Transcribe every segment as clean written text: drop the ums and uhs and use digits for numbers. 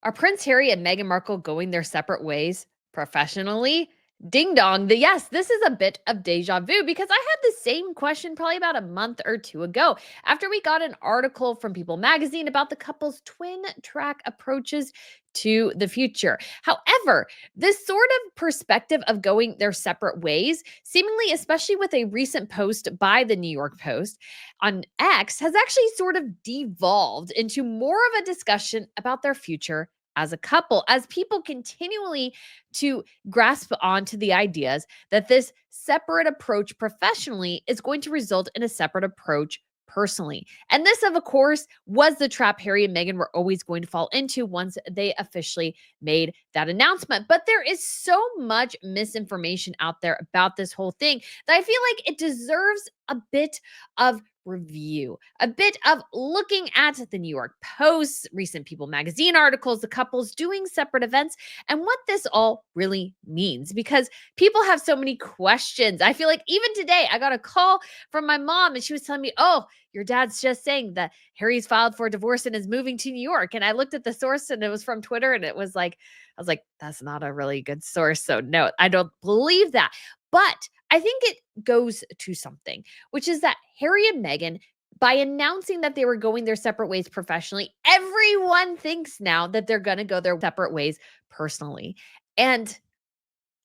Are Prince Harry and Meghan Markle going their separate ways professionally? Ding dong. Yes, this is a bit of deja vu because I had the same question probably about a month or two ago after we got an article from People magazine about the couple's twin track approaches to the future. However, this sort of perspective of going their separate ways, seemingly, especially with a recent post by the New York Post on X, has actually sort of devolved into more of a discussion about their future as a couple, as people continually to grasp onto the ideas that this separate approach professionally is going to result in a separate approach personally. And this, of course, was the trap Harry and Meghan were always going to fall into once they officially made that announcement. But there is so much misinformation out there about this whole thing that I feel like it deserves a bit of review, a bit of looking at the New York Post, recent People magazine articles, the couples doing separate events, and what this all really means. Because people have so many questions. I feel like even today, I got a call from my mom and she was telling me, oh, your dad's just saying that Harry's filed for divorce and is moving to New York. And I looked at the source and it was from Twitter and it was like, I was like, that's not a really good source. So no, I don't believe that. But I think it goes to something, which is that Harry and Meghan, by announcing that they were going their separate ways professionally, everyone thinks now that they're going to go their separate ways personally. And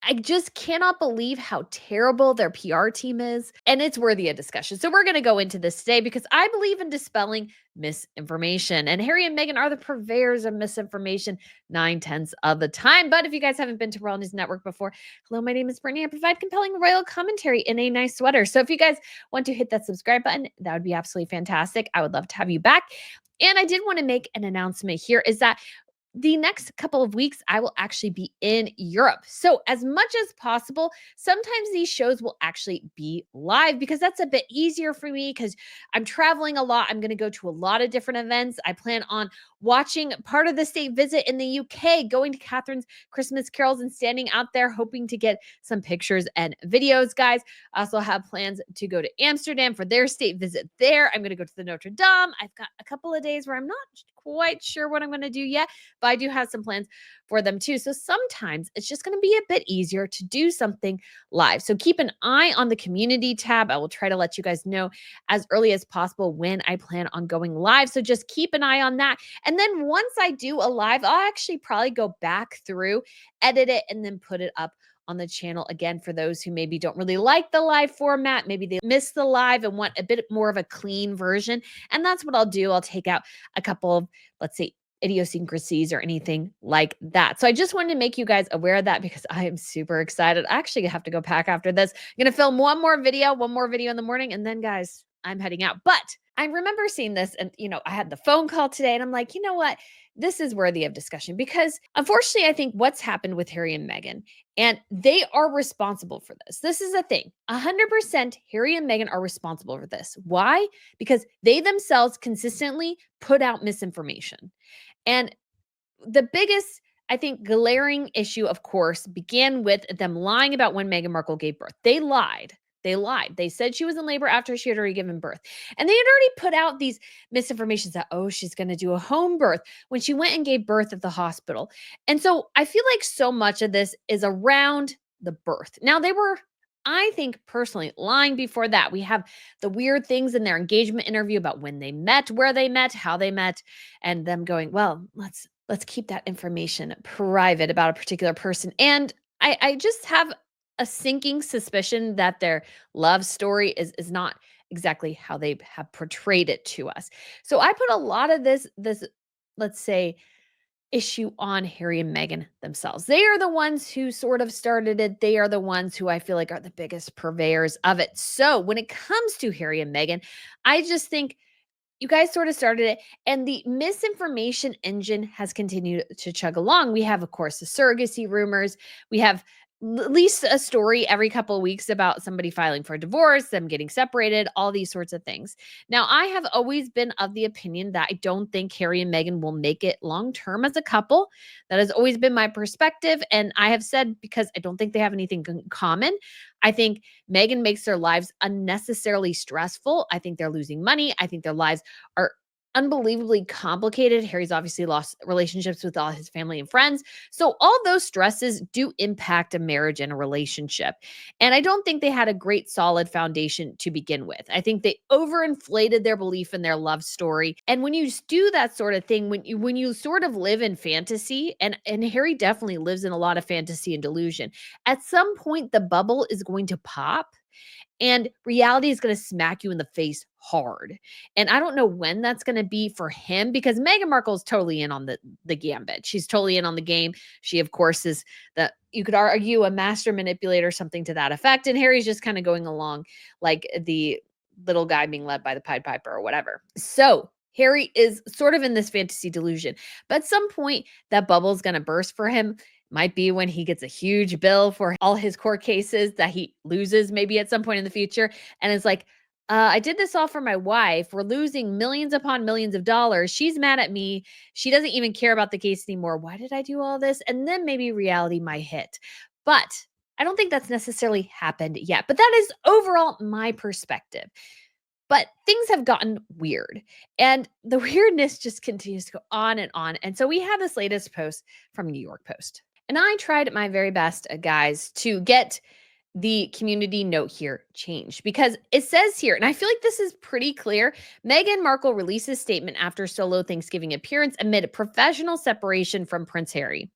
I just cannot believe how terrible their PR team is, and it's worthy of discussion. So we're going to go into this today because I believe in dispelling misinformation, and Harry and Meghan are the purveyors of misinformation 9/10 of the time. But if you guys haven't been to Royal News Network before, hello, my name is Brittany. I provide compelling royal commentary in a nice sweater. So if you guys want to hit that subscribe button, that would be absolutely fantastic. I would love to have you back. And I did want to make an announcement here is that the next couple of weeks, I will actually be in Europe. So, as much as possible, sometimes these shows will actually be live because that's a bit easier for me because I'm traveling a lot. I'm going to go to a lot of different events. I plan on watching part of the state visit in the UK, going to Catherine's Christmas carols and standing out there hoping to get some pictures and videos, guys. I also have plans to go to Amsterdam for their state visit there. I'm going to go to the Notre Dame. I've got a couple of days where I'm not quite sure what I'm going to do yet, but I do have some plans for them too. So sometimes it's just going to be a bit easier to do something live. So keep an eye on the community tab. I will try to let you guys know as early as possible when I plan on going live. So just keep an eye on that. And then once I do a live, I'll actually probably go back through, edit it, and then put it up on the channel again for those who maybe don't really like the live format. Maybe they miss the live and want a bit more of a clean version. And that's what I'll do. I'll take out a couple of, let's say, idiosyncrasies or anything like that. So I just wanted to make you guys aware of that because I am super excited. I actually have to go pack after this. I'm going to film one more video in the morning. And then, guys, I'm heading out. But I remember seeing this and, I had the phone call today and I'm like, you know what? This is worthy of discussion because unfortunately, I think what's happened with Harry and Meghan, and they are responsible for this. This is a thing. 100% Harry and Meghan are responsible for this. Why? Because they themselves consistently put out misinformation. And the biggest, I think, glaring issue, of course, began with them lying about when Meghan Markle gave birth. They lied. They lied. They said she was in labor after she had already given birth. And they had already put out these misinformations that, oh, she's going to do a home birth when she went and gave birth at the hospital. And so I feel like so much of this is around the birth. Now, they were, I think personally, lying before that. We have the weird things in their engagement interview about when they met, where they met, how they met, and them going, well, let's keep that information private about a particular person. And I just have a sinking suspicion that their love story is not exactly how they have portrayed it to us. So I put a lot of this, let's say, issue on Harry and Meghan themselves. They are the ones who sort of started it. They are the ones who I feel like are the biggest purveyors of it. So when it comes to Harry and Meghan, I just think you guys sort of started it, and the misinformation engine has continued to chug along. We have, of course, the surrogacy rumors. We have at least a story every couple of weeks about somebody filing for a divorce, them getting separated, all these sorts of things. Now, I have always been of the opinion that I don't think Harry and Meghan will make it long term as a couple. That has always been my perspective. And I have said, because I don't think they have anything in common, I think Meghan makes their lives unnecessarily stressful. I think they're losing money. I think their lives are unbelievably complicated. Harry's obviously lost relationships with all his family and friends. So all those stresses do impact a marriage and a relationship. And I don't think they had a great solid foundation to begin with. I think they overinflated their belief in their love story. And when you do that sort of thing, when you sort of live in fantasy, and Harry definitely lives in a lot of fantasy and delusion, at some point the bubble is going to pop and reality is going to smack you in the face hard. And I don't know when that's going to be for him because Meghan Markle is totally in on the gambit. She's totally in on the game. She, of course, is the you could argue a master manipulator, something to that effect. And Harry's just kind of going along like the little guy being led by the Pied Piper or whatever. So Harry is sort of in this fantasy delusion. But at some point, that bubble is going to burst for him. Might be when he gets a huge bill for all his court cases that he loses maybe at some point in the future. And it's like, I did this all for my wife. We're losing millions upon millions of dollars. She's mad at me. She doesn't even care about the case anymore. Why did I do all this? And then maybe reality might hit. But I don't think that's necessarily happened yet. But that is overall my perspective. But things have gotten weird, and the weirdness just continues to go on and on. And so we have this latest post from New York Post. And I tried my very best, guys, to get the community note here changed because it says here, and I feel like this is pretty clear. Meghan Markle releases statement after solo Thanksgiving appearance amid a professional separation from Prince Harry.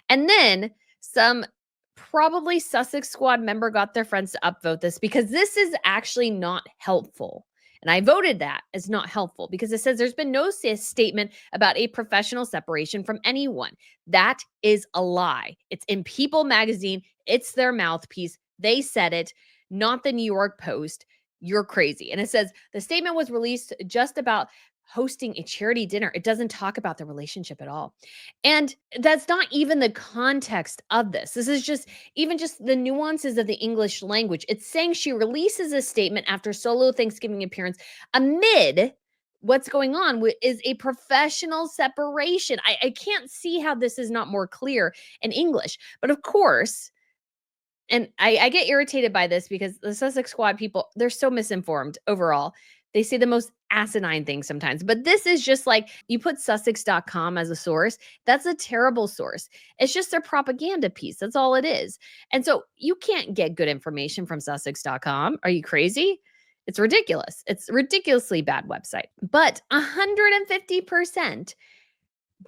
And then some probably Sussex Squad member got their friends to upvote this because this is actually not helpful. And I voted that as not helpful because it says there's been no statement about a professional separation from anyone. That is a lie. It's in People magazine. It's their mouthpiece. They said it, not the New York Post. You're crazy. And it says the statement was released just about hosting a charity dinner. It doesn't talk about the relationship at all. And that's not even the context of this. This is just even just the nuances of the English language. It's saying she releases a statement after solo Thanksgiving appearance amid what's going on is a professional separation. I can't see how this is not more clear in English. But of course, and I get irritated by this because the Sussex Squad people, they're so misinformed overall. They say the most asinine things sometimes. But this is just like you put Sussex.com as a source. That's a terrible source. It's just their propaganda piece. That's all it is. And so you can't get good information from Sussex.com. Are you crazy? It's ridiculous. It's a ridiculously bad website. But 150%,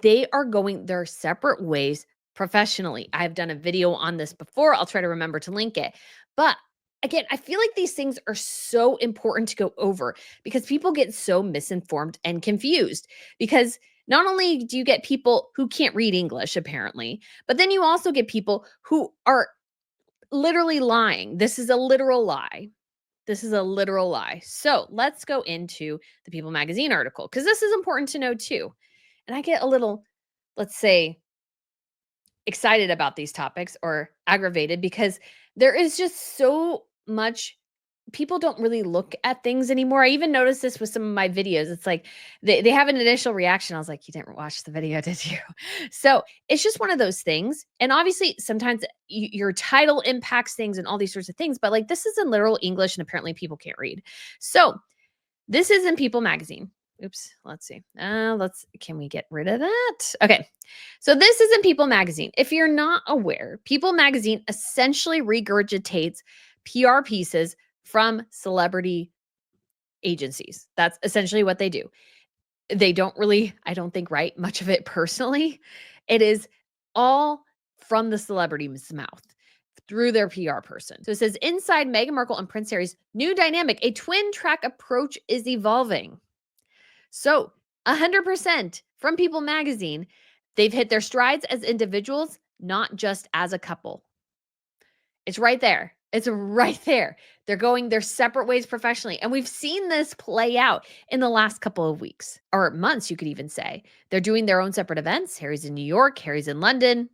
they are going their separate ways professionally. I've done a video on this before. I'll try to remember to link it. But again, I feel like these things are so important to go over because people get so misinformed and confused. Because not only do you get people who can't read English, apparently, but then you also get people who are literally lying. This is a literal lie. This is a literal lie. So let's go into the People magazine article because this is important to know too. And I get a little, let's say, excited about these topics or aggravated because there is just so much. People don't really look at things anymore. I even noticed this with some of my videos. It's like they have an initial reaction. I was like, you didn't watch the video, did you? So it's just one of those things. And obviously, sometimes your title impacts things and all these sorts of things. But like this is in literal English, and apparently people can't read. So this is in People magazine. Oops, let's see. Can we get rid of that? Okay. So this is in People magazine. If you're not aware, People magazine essentially regurgitates PR pieces from celebrity agencies. That's essentially what they do. They don't really, I don't think, write much of it personally. It is all from the celebrity's mouth through their PR person. So it says inside Meghan Markle and Prince Harry's new dynamic, a twin track approach is evolving. So 100% from People magazine, they've hit their strides as individuals, not just as a couple. It's right there. It's right there. They're going their separate ways professionally. And we've seen this play out in the last couple of weeks or months, you could even say. They're doing their own separate events. Harry's in New York, Harry's in London.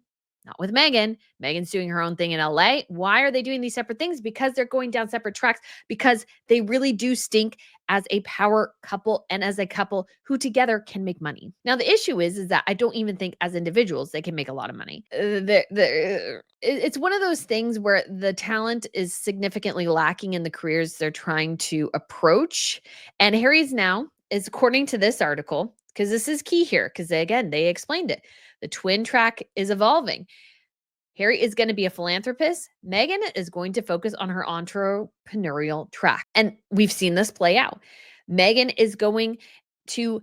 Not with Meghan. Meghan's doing her own thing in LA. Why are they doing these separate things? Because they're going down separate tracks, because they really do stink as a power couple and as a couple who together can make money. Now, the issue is that I don't even think as individuals they can make a lot of money. It's one of those things where the talent is significantly lacking in the careers they're trying to approach. And Harry's now is according to this article, because this is key here, because again, they explained it. The twin track is evolving. Harry is going to be a philanthropist. Meghan is going to focus on her entrepreneurial track. And we've seen this play out. Meghan is going to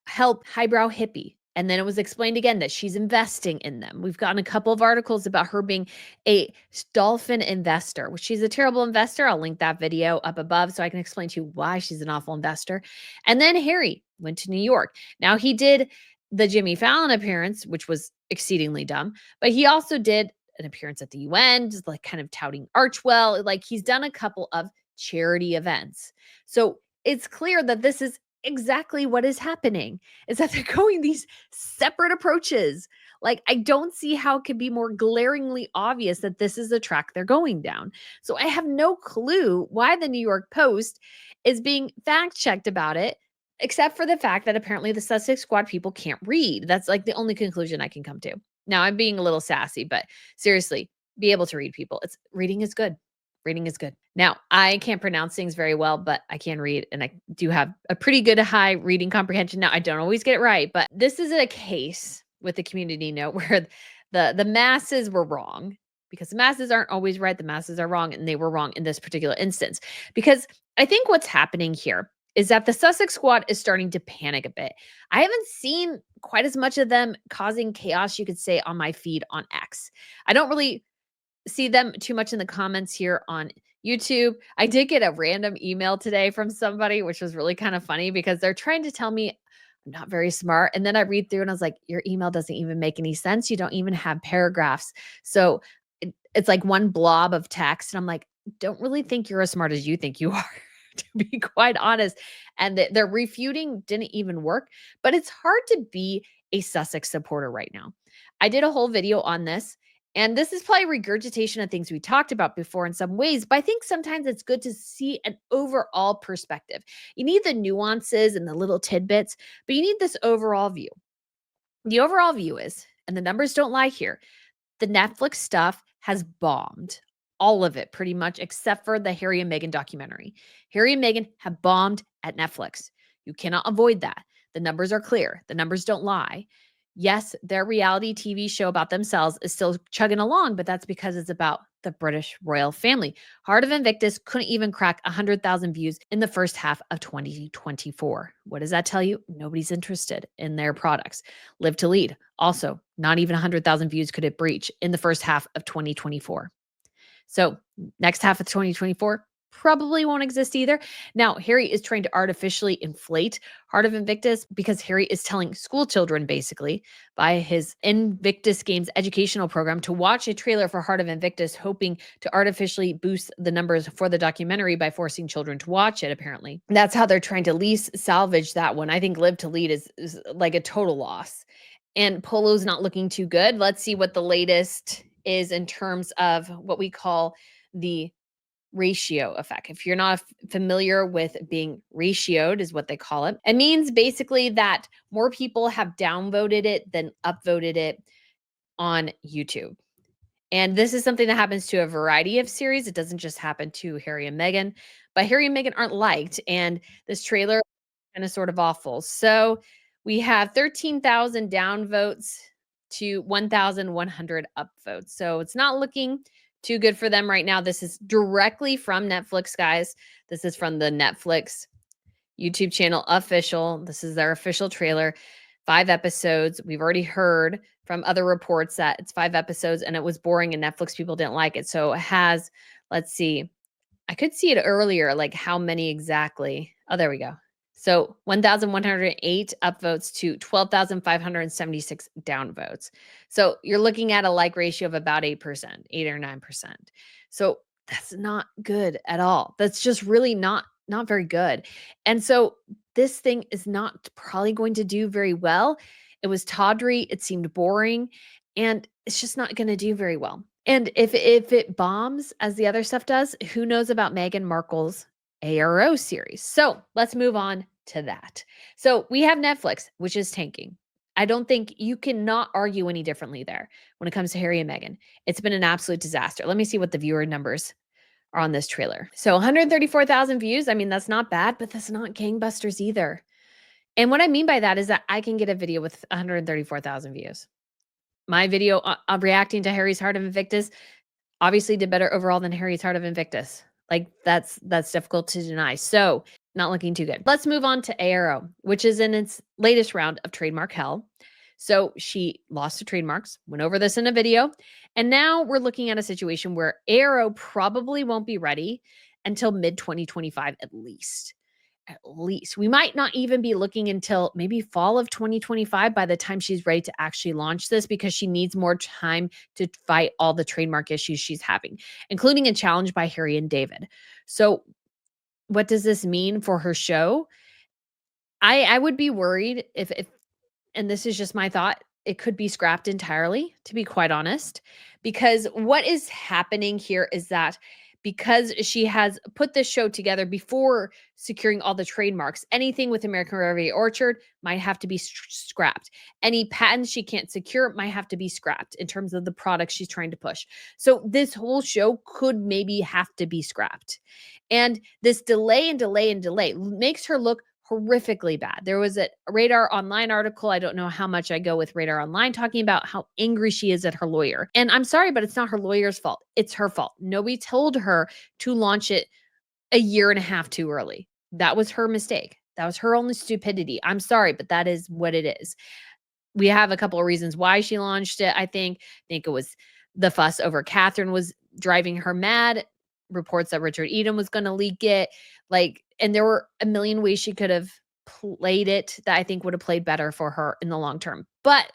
help highbrow hippie. And then it was explained again that she's investing in them. We've gotten a couple of articles about her being a dolphin investor, which she's a terrible investor. I'll link that video up above so I can explain to you why she's an awful investor. And then Harry went to New York. Now he did the Jimmy Fallon appearance, which was exceedingly dumb, but he also did an appearance at the UN, just like kind of touting Archwell. Like he's done a couple of charity events. So it's clear that this is exactly what is happening, is that they're going these separate approaches. Like I don't see how it could be more glaringly obvious that this is the track they're going down. So I have no clue why the New York Post is being fact checked about it, except for the fact that apparently the Sussex Squad people can't read. That's like the only conclusion I can come to. Now I'm being a little sassy, but seriously, be able to read people. It's reading is good. Reading is good. Now, I can't pronounce things very well, but I can read and I do have a pretty good high reading comprehension. Now, I don't always get it right, but this is a case with the community note where the masses were wrong, because the masses aren't always right. The masses are wrong, and they were wrong in this particular instance. Because I think what's happening here is that the Sussex Squad is starting to panic a bit. I haven't seen quite as much of them causing chaos, you could say, on my feed on X. I don't really see them too much in the comments here on YouTube. I did get a random email today from somebody, which was really kind of funny because they're trying to tell me I'm not very smart. And then I read through and I was like, your email doesn't even make any sense. You don't even have paragraphs. So it's like one blob of text. And I'm like, don't really think you're as smart as you think you are, to be quite honest. And their refuting didn't even work. But it's hard to be a Sussex supporter right now. I did a whole video on this. And this is probably regurgitation of things we talked about before in some ways, but I think sometimes it's good to see an overall perspective. You need the nuances and the little tidbits, but you need this overall view. The overall view is, and the numbers don't lie here, the Netflix stuff has bombed. All of it, pretty much, except for the Harry and Meghan documentary. Harry and Meghan have bombed at Netflix. You cannot avoid that. The numbers are clear. The numbers don't lie. Yes, their reality TV show about themselves is still chugging along, but that's because it's about the British royal family. Heart of Invictus couldn't even crack 100,000 views in the first half of 2024. What does that tell you? Nobody's interested in their products. Live to Lead, also not even 100,000 views could it breach in the first half of 2024. So next half of 2024 probably won't exist either. Now, Harry is trying to artificially inflate Heart of Invictus because Harry is telling school children, basically, by his Invictus Games educational program, to watch a trailer for Heart of Invictus, hoping to artificially boost the numbers for the documentary by forcing children to watch it, apparently. That's how they're trying to least salvage that one. I think Live to Lead is like a total loss. And Polo's not looking too good. Let's see what the latest is in terms of what we call the ratio effect. If you're not familiar with being ratioed, is what they call it. It means basically that more people have downvoted it than upvoted it on YouTube. And this is something that happens to a variety of series. It doesn't just happen to Harry and Meghan, but Harry and Meghan aren't liked. And this trailer is kind of sort of awful. So we have 13,000 downvotes to 1,100 upvotes. So it's not looking too good for them right now. This is directly from Netflix, guys. This is from the Netflix YouTube channel official. This is their official trailer. 5 episodes. We've already heard from other reports that it's 5 episodes and it was boring and Netflix people didn't like it. So it has, let's see, I could see it earlier, like how many exactly. Oh, there we go. So 1,108 upvotes to 12,576 downvotes. So you're looking at a like ratio of about 8%, 8 or 9%. So that's not good at all. That's just really not very good. And so this thing is not probably going to do very well. It was tawdry, it seemed boring, and it's just not going to do very well. And if it bombs as the other stuff does, who knows about Meghan Markle's ARO series. So let's move on to that. So we have Netflix, which is tanking. I don't think you cannot argue any differently there when it comes to Harry and Meghan. It's been an absolute disaster. Let me see what the viewer numbers are on this trailer. So 134,000 views. I mean, that's not bad, but that's not gangbusters either. And what I mean by that is that I can get a video with 134,000 views. My video reacting to Harry's Heart of Invictus obviously did better overall than Harry's Heart of Invictus. Like that's difficult to deny. So, not looking too good. Let's move on to Aero, which is in its latest round of trademark hell. So, she lost the trademarks, went over this in a video, and now we're looking at a situation where Aero probably won't be ready until mid 2025 at least. At least. We might not even be looking until maybe fall of 2025 by the time she's ready to actually launch this, because she needs more time to fight all the trademark issues she's having, including a challenge by Harry and David. So, what does this mean for her show? I would be worried if and this is just my thought, it could be scrapped entirely, to be quite honest, because what is happening here is that because she has put this show together before securing all the trademarks, anything with American Riviera Orchard might have to be scrapped. Any patents she can't secure might have to be scrapped in terms of the products she's trying to push. So this whole show could maybe have to be scrapped. And this delay and delay and delay makes her look horrifically bad. There was a Radar Online article. I don't know how much I go with Radar Online talking about how angry she is at her lawyer. And I'm sorry, but it's not her lawyer's fault. It's her fault. Nobody told her to launch it a year and a half too early. That was her mistake. That was her only stupidity. I'm sorry, but that is what it is. We have a couple of reasons why she launched it. I think it was the fuss over Catherine was driving her mad. Reports that Richard Eden was going to leak it. And there were a million ways she could have played it that I think would have played better for her in the long term. But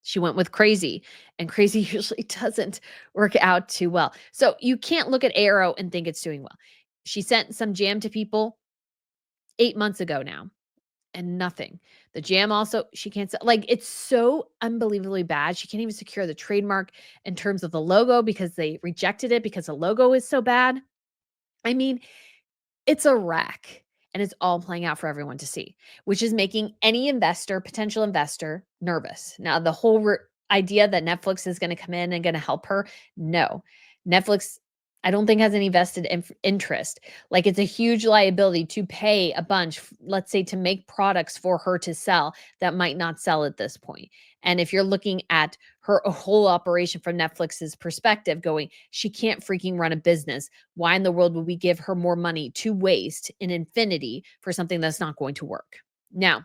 she went with crazy, and crazy usually doesn't work out too well. So you can't look at Arrow and think it's doing well. She sent some jam to people 8 months ago now, and nothing. The jam also, she can't sell. Like, it's so unbelievably bad. She can't even secure the trademark in terms of the logo because they rejected it because the logo is so bad. I mean, it's a wreck, and it's all playing out for everyone to see, which is making any investor, potential investor, nervous. Now, the whole idea that Netflix is going to come in and going to help her, no. Netflix, I don't think has any vested interest. Like, it's a huge liability to pay a bunch, let's say, to make products for her to sell that might not sell at this point. And if you're looking at her whole operation from Netflix's perspective, going, she can't freaking run a business. Why in the world would we give her more money to waste in infinity for something that's not going to work? Now,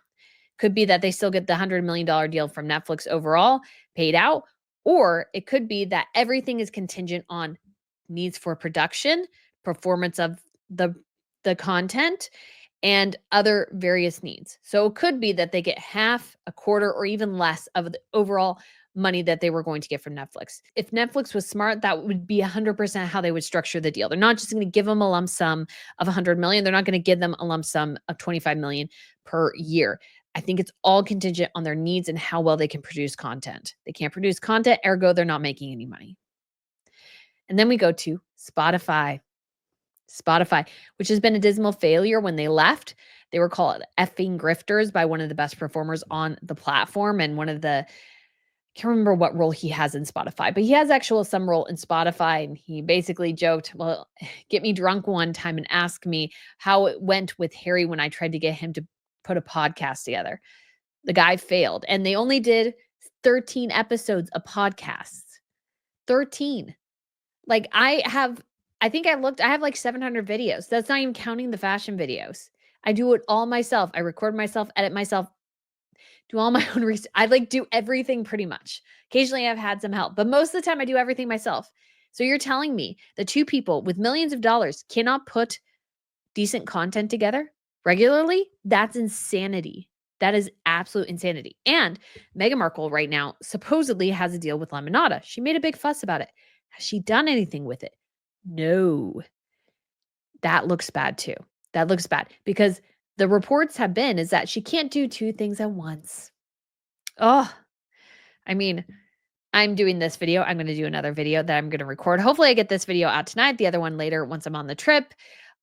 could be that they still get the $100 million deal from Netflix overall paid out, or it could be that everything is contingent on needs for production, performance of the the content, and other various needs. So it could be that they get half, a quarter, or even less of the overall money that they were going to get from Netflix. If Netflix was smart, that would be 100% how they would structure the deal. They're not just going to give them a lump sum of 100 million. They're not going to give them a lump sum of 25 million per year. I think it's all contingent on their needs and how well they can produce content. They can't produce content, ergo they're not making any money. And then we go to Spotify. Spotify, which has been a dismal failure when they left. They were called effing grifters by one of the best performers on the platform, and one of the, I can't remember what role he has in Spotify, but he has actual some role in Spotify. And he basically joked, well, get me drunk one time and ask me how it went with Harry when I tried to get him to put a podcast together. The guy failed, and they only did 13 episodes of podcasts. 13. Like, I think I looked, I have like 700 videos. That's not even counting the fashion videos. I do it all myself. I record myself, edit myself, do all my own research. I like do everything pretty much. Occasionally I've had some help, but most of the time I do everything myself. So you're telling me the two people with millions of dollars cannot put decent content together regularly? That's insanity. That is absolute insanity. And Meghan Markle right now supposedly has a deal with Lemonada. She made a big fuss about it. Has she done anything with it? No. That looks bad too. That looks bad because the reports have been is that she can't do two things at once. Oh, I mean, I'm doing this video. I'm going to do another video that I'm going to record. Hopefully I get this video out tonight, the other one later once I'm on the trip.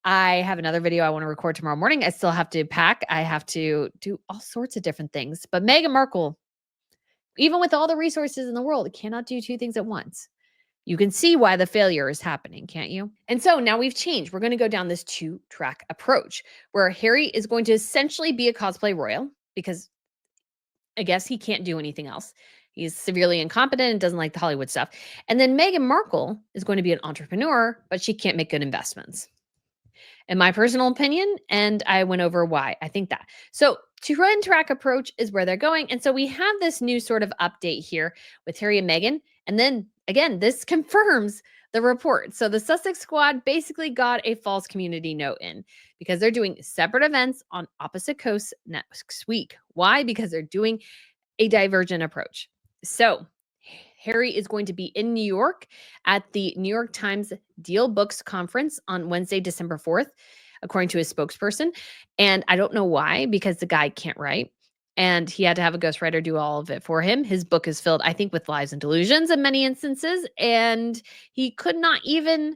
I have another video I want to record tomorrow morning. I still have to pack. I have to do all sorts of different things. But Meghan Markle, even with all the resources in the world, cannot do two things at once. You can see why the failure is happening, can't you? And so now we've changed. We're going to go down this two-track approach where Harry is going to essentially be a cosplay royal because I guess he can't do anything else. He's severely incompetent and doesn't like the Hollywood stuff. And then Meghan Markle is going to be an entrepreneur, but she can't make good investments. In my personal opinion, and I went over why I think that. So, two track approach is where they're going. And so we have this new sort of update here with Harry and Meghan. And then again, this confirms the report. So the Sussex squad basically got a false community note in because they're doing separate events on opposite coasts next week. Why? Because they're doing a divergent approach. So Harry is going to be in New York at the New York Times Deal Books Conference on Wednesday, December 4th, according to his spokesperson. And I don't know why, because the guy can't write. And he had to have a ghostwriter do all of it for him. His book is filled, I think, with lies and delusions in many instances. And he could not even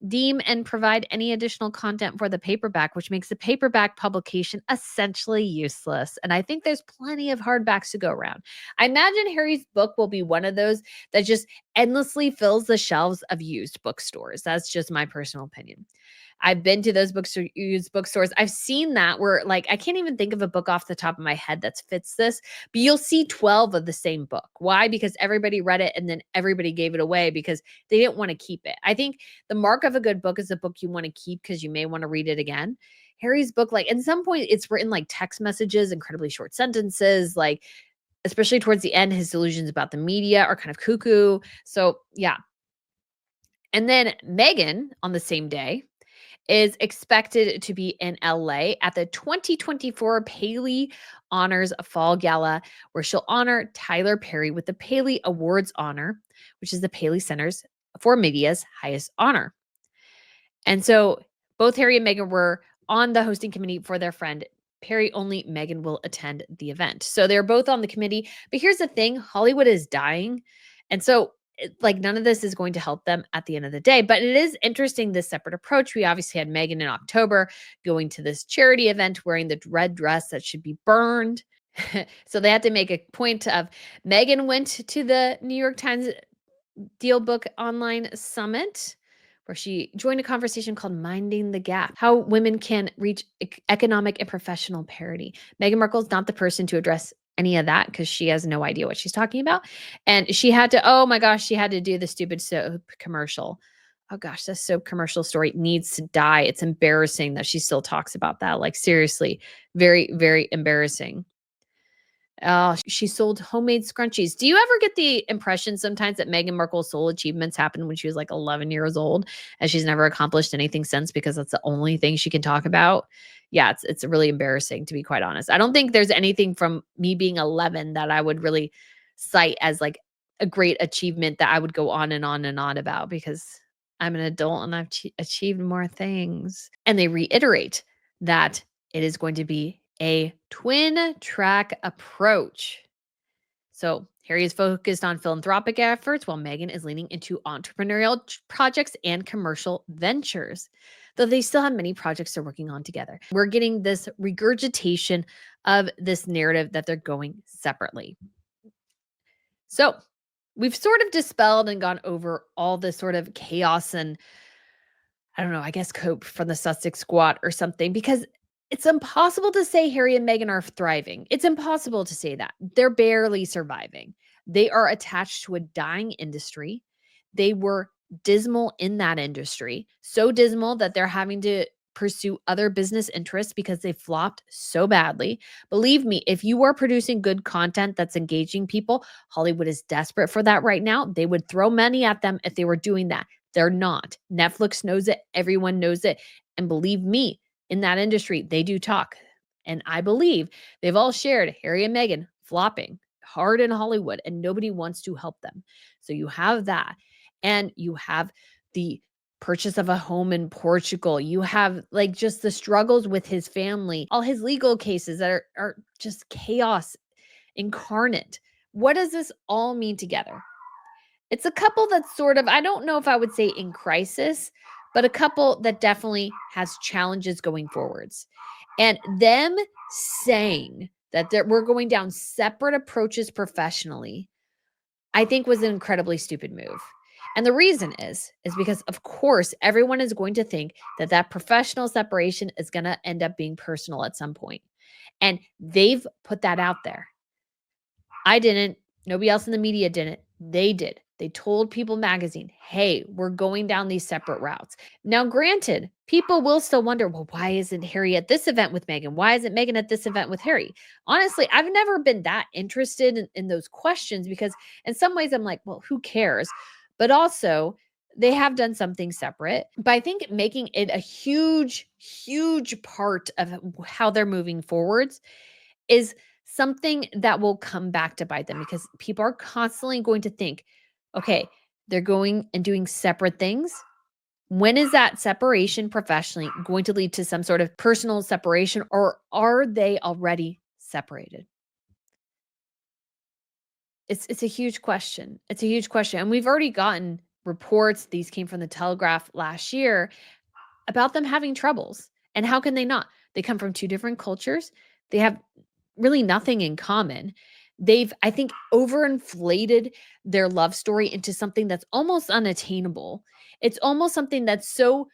deem and provide any additional content for the paperback, which makes the paperback publication essentially useless. And I think there's plenty of hardbacks to go around. I imagine Harry's book will be one of those that just endlessly fills the shelves of used bookstores. That's just my personal opinion. I've been to those used bookstores. I've seen that where, like, I can't even think of a book off the top of my head that fits this, but you'll see 12 of the same book. Why? Because everybody read it and then everybody gave it away because they didn't want to keep it. I think the mark of a good book is a book you want to keep because you may want to read it again. Harry's book, like, at some point, it's written like text messages, incredibly short sentences, like, especially towards the end, his delusions about the media are kind of cuckoo. So, yeah. And then Meghan on the same day is expected to be in LA at the 2024 Paley Honors Fall Gala, where she'll honor Tyler Perry with the Paley Awards honor, which is the Paley Centers for Media's highest honor. And so both Harry and Meghan were on the hosting committee for their friend Perry. Only Meghan will attend the event. So they're both on the committee. But here's the thing, Hollywood is dying. And so like none of this is going to help them at the end of the day. But it is interesting, this separate approach. We obviously had Meghan in October going to this charity event wearing the red dress that should be burned. So they had to make a point of Meghan went to the New York Times Deal Book Online Summit, where she joined a conversation called Minding the Gap, how women can reach economic and professional parity. Meghan Markle is not the person to address any of that because she has no idea what she's talking about. And she had to, oh my gosh, she had to do the stupid soap commercial. Oh gosh, this soap commercial story needs to die. It's embarrassing that she still talks about that. Like, seriously, very, very embarrassing. She sold homemade scrunchies. Do you ever get the impression sometimes that Meghan Markle's sole achievements happened when she was like 11 years old and she's never accomplished anything since because that's the only thing she can talk about? Yeah, it's really embarrassing, to be quite honest. I don't think there's anything from me being 11 that I would really cite as like a great achievement that I would go on and on and on about because I'm an adult and I've achieved more things. And they reiterate that it is going to be a twin track approach. So Harry is focused on philanthropic efforts while Meghan is leaning into entrepreneurial projects and commercial ventures, though they still have many projects they're working on together. We're getting this regurgitation of this narrative that they're going separately. So we've sort of dispelled and gone over all this sort of chaos and I don't know, I guess cope from the Sussex squat or something because it's impossible to say Harry and Meghan are thriving. It's impossible to say that. They're barely surviving. They are attached to a dying industry. They were dismal in that industry, so dismal that they're having to pursue other business interests because they flopped so badly. Believe me, if you are producing good content that's engaging people, Hollywood is desperate for that right now. They would throw money at them if they were doing that. They're not. Netflix knows it. Everyone knows it. And believe me, in that industry, they do talk. And I believe they've all shared Harry and Meghan flopping hard in Hollywood and nobody wants to help them. So you have that. And you have the purchase of a home in Portugal. You have like just the struggles with his family, all his legal cases that are just chaos incarnate. What does this all mean together? It's a couple that's sort of, I don't know if I would say in crisis, but a couple that definitely has challenges going forwards. And them saying that we're going down separate approaches professionally, I think was an incredibly stupid move. And the reason is because of course everyone is going to think that that professional separation is going to end up being personal at some point. And they've put that out there. I didn't. Nobody else in the media didn't. They did. They told People Magazine, hey, we're going down these separate routes. Now, granted, people will still wonder, well, why isn't Harry at this event with Meghan? Why isn't Meghan at this event with Harry? Honestly, I've never been that interested in those questions because, in some ways, I'm like, well, who cares? But also, they have done something separate. But I think making it a huge, huge part of how they're moving forwards is something that will come back to bite them because people are constantly going to think, okay, they're going and doing separate things. When is that separation professionally going to lead to some sort of personal separation, or are they already separated? It's a huge question. It's a huge question. And we've already gotten reports, these came from the Telegraph last year, about them having troubles. And how can they not? They come from two different cultures. They have really nothing in common. They've, I think, overinflated their love story into something that's almost unattainable. It's almost something that's so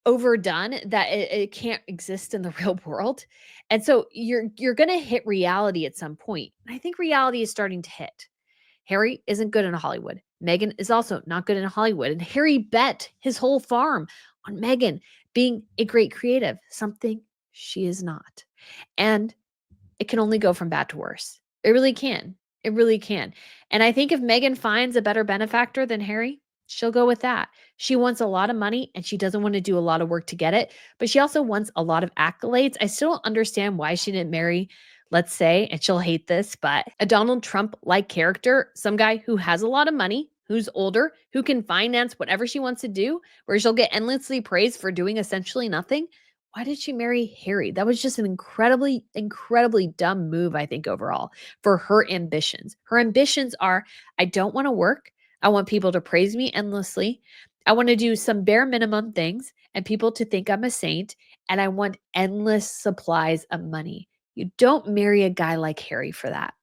overdone that it can't exist in the real world. And so you're gonna hit reality at some point. And I think reality is starting to hit. Harry isn't good in Hollywood. Meghan is also not good in Hollywood. And Harry bet his whole farm on Meghan being a great creative, something she is not. And it can only go from bad to worse. It really can. It really can. And I think if Meghan finds a better benefactor than Harry, she'll go with that. She wants a lot of money and she doesn't want to do a lot of work to get it, but she also wants a lot of accolades. I still don't understand why she didn't marry, let's say, and she'll hate this, but a Donald Trump like character, some guy who has a lot of money, who's older, who can finance whatever she wants to do, where she'll get endlessly praised for doing essentially nothing. Why did she marry Harry? That was just an incredibly, incredibly dumb move, I think, overall, for her ambitions. Her ambitions are, I don't want to work. I want people to praise me endlessly. I want to do some bare minimum things and people to think I'm a saint. And I want endless supplies of money. You don't marry a guy like Harry for that.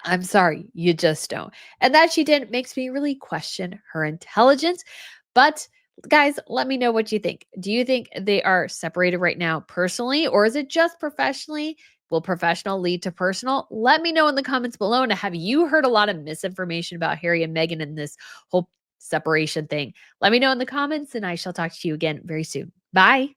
I'm sorry, you just don't. And that she did makes me really question her intelligence. But guys, let me know what you think. Do you think they are separated right now personally, or is it just professionally? Will professional lead to personal? Let me know in the comments below. And have you heard a lot of misinformation about Harry and Meghan and this whole separation thing? Let me know in the comments, and I shall talk to you again very soon. Bye.